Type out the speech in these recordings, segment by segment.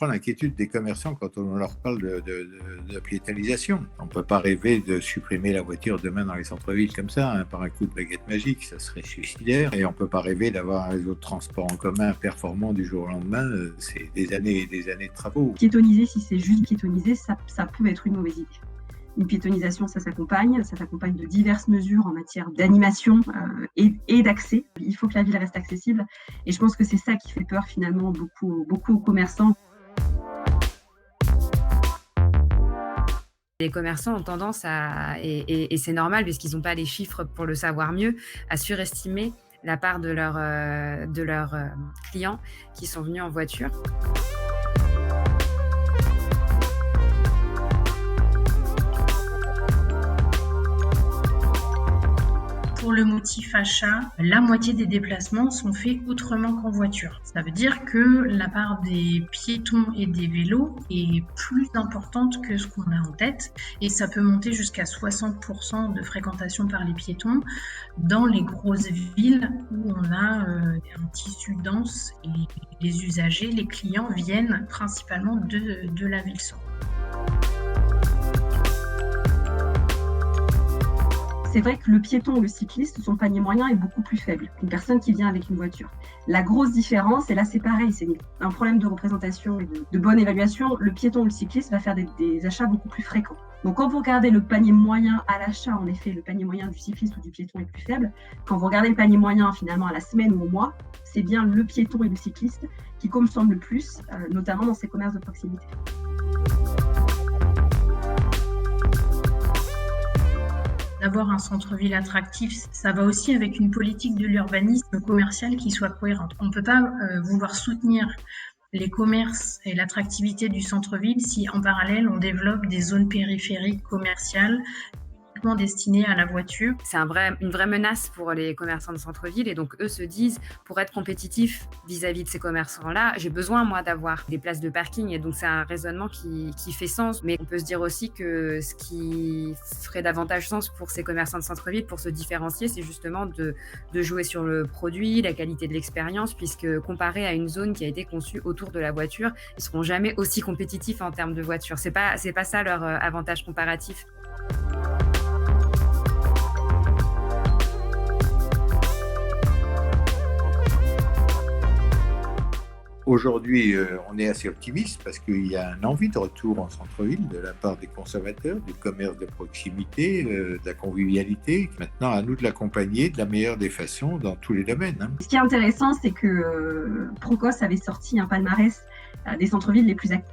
comprends l'inquiétude des commerçants quand on leur parle de piétonisation. On ne peut pas rêver de supprimer la voiture demain dans les centres-villes comme ça, hein, par un coup de baguette magique, ça serait suicidaire. Et on ne peut pas rêver d'avoir un réseau de transport en commun performant du jour au lendemain. C'est des années et des années de travaux. Piétoniser, si c'est juste piétoniser, ça peut être une mauvaise idée. Une piétonisation, ça s'accompagne de diverses mesures en matière d'animation et d'accès. Il faut que la ville reste accessible et je pense que c'est ça qui fait peur finalement beaucoup aux commerçants. Les commerçants ont tendance et c'est normal puisqu'ils n'ont pas les chiffres pour le savoir mieux, à surestimer la part de leurs clients qui sont venus en voiture. Pour le motif achat, la moitié des déplacements sont faits autrement qu'en voiture. Ça veut dire que la part des piétons et des vélos est plus importante que ce qu'on a en tête et ça peut monter jusqu'à 60% de fréquentation par les piétons dans les grosses villes où on a un tissu dense et les usagers, les clients viennent principalement de la ville-centre. C'est vrai que le piéton ou le cycliste, son panier moyen est beaucoup plus faible qu'une personne qui vient avec une voiture. La grosse différence, et là c'est pareil, c'est un problème de représentation et de bonne évaluation, le piéton ou le cycliste va faire des achats beaucoup plus fréquents. Donc quand vous regardez le panier moyen à l'achat, en effet, le panier moyen du cycliste ou du piéton est plus faible. Quand vous regardez le panier moyen finalement à la semaine ou au mois, c'est bien le piéton et le cycliste qui consomment le plus, notamment dans ces commerces de proximité. D'avoir un centre-ville attractif, ça va aussi avec une politique de l'urbanisme commercial qui soit cohérente. On ne peut pas vouloir soutenir les commerces et l'attractivité du centre-ville si en parallèle on développe des zones périphériques commerciales destinées à la voiture. C'est une vraie menace pour les commerçants de centre-ville et donc eux se disent, pour être compétitifs vis-à-vis de ces commerçants-là, j'ai besoin moi d'avoir des places de parking et donc c'est un raisonnement qui fait sens. Mais on peut se dire aussi que ce qui ferait davantage sens pour ces commerçants de centre-ville pour se différencier, c'est justement de jouer sur le produit, la qualité de l'expérience, puisque comparé à une zone qui a été conçue autour de la voiture, ils seront jamais aussi compétitifs en termes de voiture. C'est pas ça leur avantage comparatif. Aujourd'hui, on est assez optimiste parce qu'il y a une envie de retour en centre-ville de la part des consommateurs, du commerce de proximité, de la convivialité. Maintenant, à nous de l'accompagner de la meilleure des façons dans tous les domaines. Hein. Ce qui est intéressant, c'est que Procos avait sorti un palmarès des centres-villes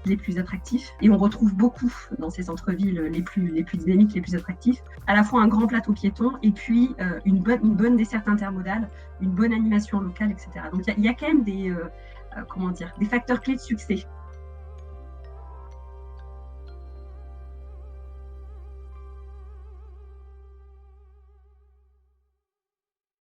les plus attractifs et on retrouve beaucoup dans ces centres-villes les plus dynamiques, les plus attractifs, à la fois un grand plateau piéton et puis une bonne desserte intermodale, une bonne animation locale, etc. Donc il y a quand même des facteurs clés de succès